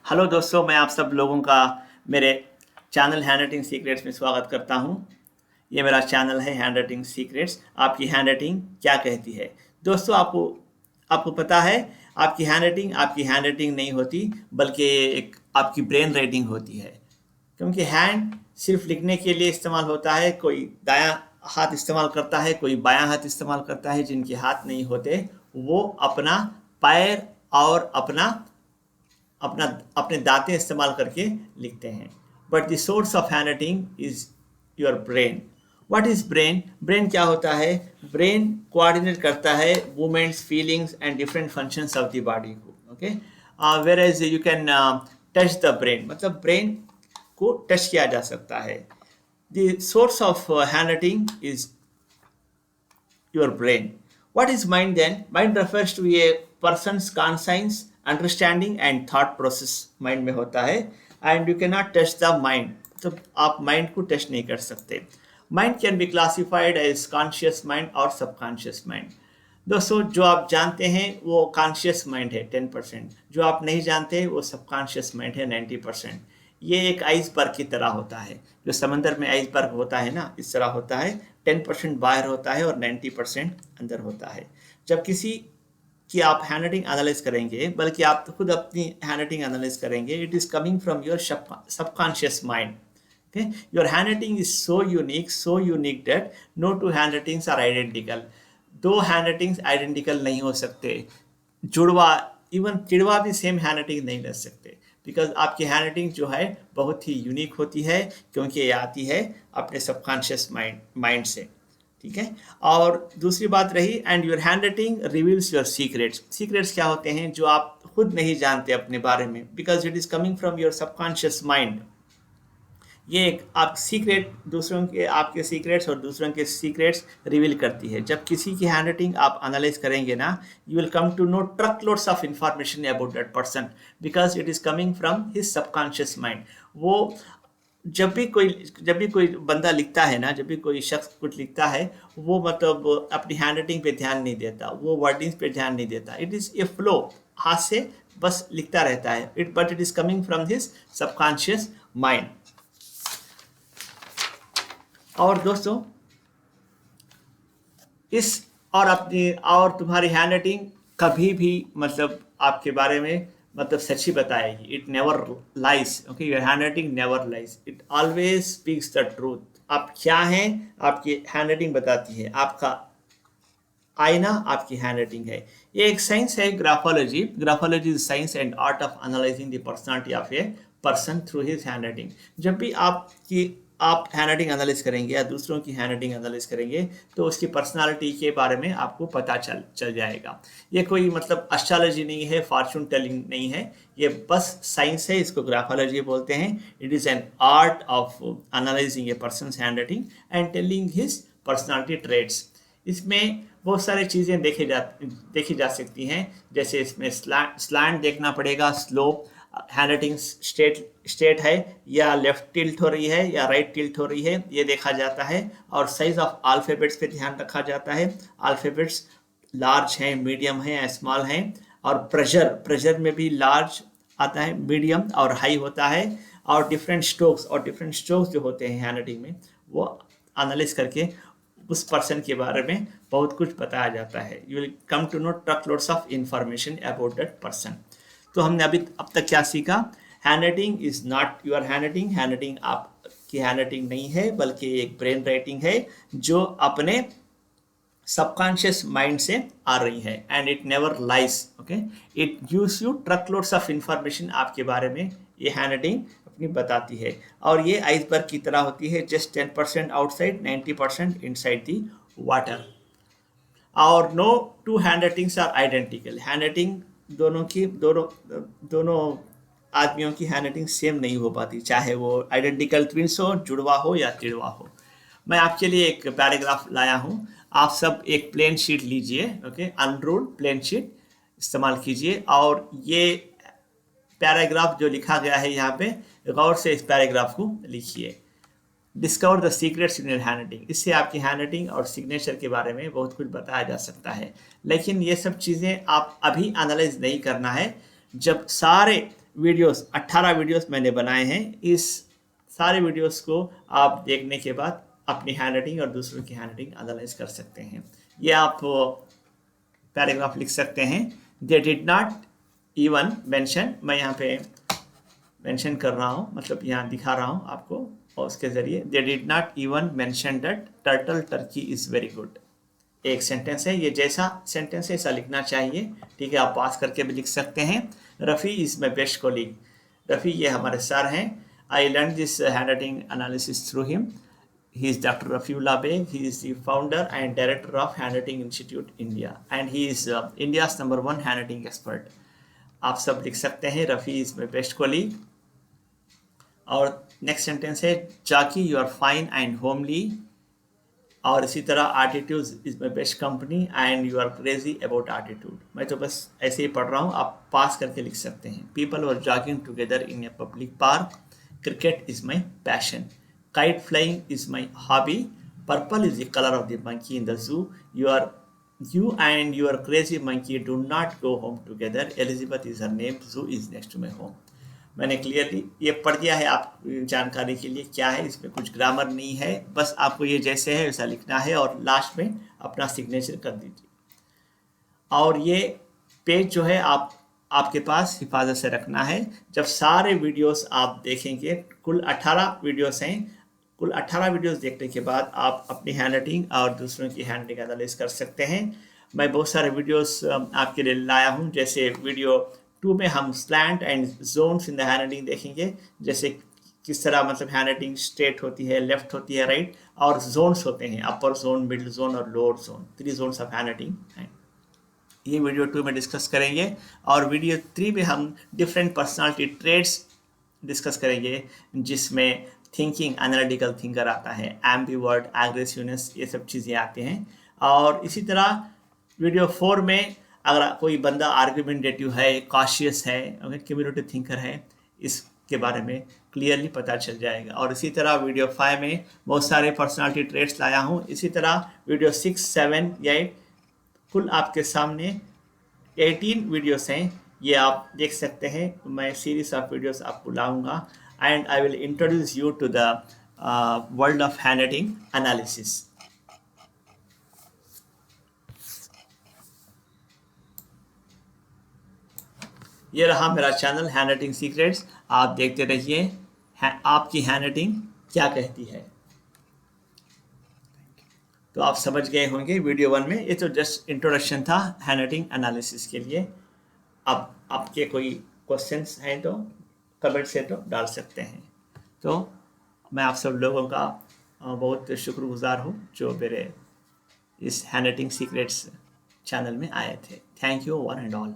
Hello दोस्तों, मैं आप सब लोगों का मेरे चैनल हैंडराइटिंग सीक्रेट्स में स्वागत करता हूं। ये मेरा चैनल है हैंडराइटिंग सीक्रेट्स। आपकी हैंडराइटिंग क्या कहती है? दोस्तों, आपको आपको पता है, आपकी हैंडराइटिंग नहीं होती, बल्कि एक आपकी ब्रेन राइटिंग होती है। क्योंकि हैंड सिर्फ लिखने के लिए इस्तेमाल होता है। कोई दायां हाथ इस्तेमाल करता है, कोई बायां हाथ इस्तेमाल करता है। जिनके हाथ नहीं होते वो अपना पैर और अपना अपना अपने दांतें इस्तेमाल करके लिखते हैं। But the source of hand writing is your brain. What is brain? Brain क्या होता है? ब्रेन कोऑर्डिनेट करता है movements, feelings and different functions of the body को। Okay, where as you can touch the brain, मतलब brain को touch किया जा सकता है। The source of hand writing is your brain. What is mind then? Mind refers to a person's conscience, understanding and thought process mind में होता है। and you cannot touch the mind, तो आप mind को touch नहीं कर सकते। Mind can be classified as conscious mind और subconscious mind। दोस्तों, जो आप जानते हैं वो कॉन्शियस माइंड है 10%, जो आप नहीं जानते वो सबकॉन्शियस माइंड है 90%। ये एक आइसबर्ग की तरह होता है। जो समंदर में आइसबर्ग होता है ना, इस तरह होता है। 10% बाहर होता है और 90% अंदर होता है। जब किसी की आप हैंडराइटिंग एनालाइज करेंगे, बल्कि आप खुद अपनी हैंडराइटिंग एनालाइज करेंगे, it is coming from your subconscious mind. Okay? Your handwriting is so unique that no two handwritings are identical. दो हैंडराइटिंग्स आइडेंटिकल नहीं हो सकते। जुड़वा, इवन चिड़वा भी सेम हैंडराइटिंग नहीं रख सकते। बिकॉज आपकी हैंडराइटिंग जो है बहुत ही यूनिक होती है, क्योंकि ये आती है अपने सबकॉन्शियस माइंड से। ठीक है। और दूसरी बात रही, and your handwriting reveals your secrets. Secrets क्या होते हैं? जो आप खुद नहीं जानते अपने बारे में, because it is coming from your subconscious mind. ये एक आप सीक्रेट, दूसरों के आपके सीक्रेट्स और दूसरों के सीक्रेट्स रिवील करती है। जब किसी की हैंडराइटिंग आप एनालाइज करेंगे ना, you will come to know truck loads of information about that person, because it is coming from his subconscious mind. वो जब भी कोई बंदा लिखता है ना, जब भी कोई शख्स कुछ लिखता है, वो मतलब अपनी हैंडराइटिंग पे ध्यान नहीं देता, वो वर्डिंग्स पे ध्यान नहीं देता। इट इज़ ए फ्लो, हाथ से बस लिखता रहता है। But it is coming from his subconscious mind. और दोस्तों, इस और तुम्हारी हैंडराइटिंग कभी भी मतलब आपके बारे में मतलब सच ही बताएगी। It never lies. Okay, your handwriting never lies, it always speaks the truth. आप क्या हैं, आपकी हैंडराइटिंग बताती है। आपका आईना आपकी हैंडराइटिंग है। ये एक साइंस है, graphology. Graphology is science and art of analysing the personality of a person through his handwriting. जब भी आप हैंडराइटिंग एनालाइज करेंगे या दूसरों की हैंडराइटिंग एनालाइज करेंगे, तो उसकी पर्सनालिटी के बारे में आपको पता चल जाएगा। ये कोई मतलब एस्ट्रोलॉजी नहीं है, फॉर्चून टेलिंग नहीं है, ये बस साइंस है। इसको ग्राफोलॉजी बोलते हैं। It is an art of analysing A persons handwriting and telling his personality traits. इसमें बहुत सारी चीज़ें देखी जा सकती हैं। जैसे इसमें स्लैंट देखना पड़ेगा, स्लोप, हैंडराइटिंग स्ट्रेट है या लेफ्ट टिल्ट हो रही है या राइट टिल्ट हो रही है, ये देखा जाता है। और साइज ऑफ अल्फ़ाबेट्स पे ध्यान रखा जाता है। अल्फ़ाबेट्स लार्ज हैं, मीडियम हैं या स्मॉल हैं। और प्रेशर में भी लार्ज आता है, मीडियम और हाई होता है। और डिफरेंट स्ट्रोक्स जो होते हैं हैंडराइटिंग में, वो एनालाइज करके उस पर्सन के बारे में बहुत कुछ बताया जाता है। You will come to know truck loads of information about that person. तो हमने अब तक क्या सीखा? Handwriting is not your handwriting. Handwriting आपकी हैंडराइटिंग नहीं है, बल्कि एक ब्रेन राइटिंग है जो अपने सबकॉन्शियस माइंड से आ रही है। And it never lies. Okay, it gives you truck loads of information आपके बारे में। ये हैंडराइटिंग अपनी बताती है। और ये आइसबर्ग की तरह होती है, just 10% outside, 90% inside the water. और no two handwritings are identical. Handwriting दोनों आदमियों की हैंडराइटिंग सेम नहीं हो पाती, चाहे वो आइडेंटिकल ट्विंस हो, जुड़वा हो या तिड़वा हो। मैं आपके लिए एक पैराग्राफ लाया हूँ। आप सब एक प्लेन शीट लीजिए। ओके, अनरूल्ड प्लेन शीट इस्तेमाल कीजिए। और ये पैराग्राफ जो लिखा गया है यहाँ पे, गौर से इस पैराग्राफ को लिखिए। Discover the secrets in your handwriting. इससे आपकी हैंडराइटिंग और सिग्नेचर के बारे में बहुत कुछ बताया जा सकता है। लेकिन ये सब चीज़ें आप अभी एनालाइज नहीं करना है। जब सारे वीडियोस 18 वीडियोस मैंने बनाए हैं। इस सारे वीडियोस को आप देखने के बाद अपनी हैंडराइटिंग और दूसरों की हैंडराइटिंग एनालाइज कर सकते हैं। ये आप पैराग्राफ लिख सकते हैं, they did not even mention, मैं यहाँ पे मेंशन कर रहा हूँ, मतलब यहाँ दिखा रहा हूँ आपको, और उसके ज़रिए they did not even mention that turtle Turkey is very good. एक सेंटेंस है, ये जैसा सेंटेंस है ऐसा लिखना चाहिए, ठीक है। आप पास करके भी लिख सकते हैं। Rafi is my best colleague, Rafi ये हमारे सर हैं। I learn this handwriting analysis through him. He is Dr. Rafiullah Beg. He is the founder and director of Handwriting Institute India, and he is India's #1 handwriting expert. आप सब लिख सकते हैं, Rafi is my best colleague. और next sentence है, Zaki you are fine and homely. और इसी तरह attitude is my best company and you are crazy about attitude. मैं तो बस ऐसे ही पढ़ रहा हूँ, आप पास करके लिख सकते हैं। People were jogging together in a public park. Cricket is my passion. Kite flying is my hobby. Purple is the color of the monkey in the zoo. You and your crazy monkey do not go home together. Elizabeth is her name. Zoo is next to my home. मैंने clearly ये पढ़ दिया है आप जानकारी के लिए। क्या है इसमें, कुछ ग्रामर नहीं है, बस आपको ये जैसे है वैसा लिखना है और लास्ट में अपना सिग्नेचर कर दीजिए। और ये पेज जो है आपके पास हिफाजत से रखना है। जब सारे वीडियोस आप देखेंगे, कुल 18 वीडियोस हैं, कुल 18 वीडियोस देखने के बाद आप अपनी हैंडराइटिंग और दूसरों की हैंडराइटिंग एनालाइज कर सकते हैं। मैं बहुत सारे वीडियोस आपके लिए लाया हूं। जैसे वीडियो 2 में हम slant and zones in the handwriting देखेंगे, जैसे किस तरह मतलब हैंडराइटिंग स्ट्रेट होती है, लेफ्ट होती है, राइट, और जोन्स होते हैं, अपर जोन, मिडिल जोन और lower zone, 3 zones of handwriting हैं। ये वीडियो 2 में डिस्कस करेंगे। और वीडियो 3 में हम डिफरेंट पर्सनालिटी ट्रेड्स डिस्कस करेंगे, जिसमें थिंकिंग, एनालिटिकल थिंकर आता है, एम्बिवर्ट, एग्रेसिवनेस, ये सब चीज़ें आती हैं। और इसी तरह वीडियो 4 में अगर कोई बंदा आर्ग्यूमेंटेटिव है, कॉशियस है, कम्युनिकेटिव थिंकर है, इसके बारे में क्लियरली पता चल जाएगा। और इसी तरह वीडियो 5 में बहुत सारे पर्सनालिटी ट्रेड्स लाया हूँ। इसी तरह वीडियो 6, 7, 8 कुल आपके सामने 18 वीडियोस हैं, ये आप देख सकते हैं। मैं सीरीज ऑफ वीडियोस आपको लाऊंगा and I will introduce you to the world of handwriting analysis. ये रहा मेरा चैनल हैंडराइटिंग सीक्रेट्स। आप देखते रहिए, आपकी हैंडराइटिंग क्या कहती है। तो आप समझ गए होंगे वीडियो 1 में। ये तो जस्ट इंट्रोडक्शन था हैंडराइटिंग एनालिसिस के लिए। अब आपके कोई क्वेश्चंस हैं तो कमेंट से तो डाल सकते हैं। तो मैं आप सब लोगों का बहुत शुक्रगुजार हूँ जो मेरे इस हैंडराइटिंग सीक्रेट्स चैनल में आए थे। Thank you one and all.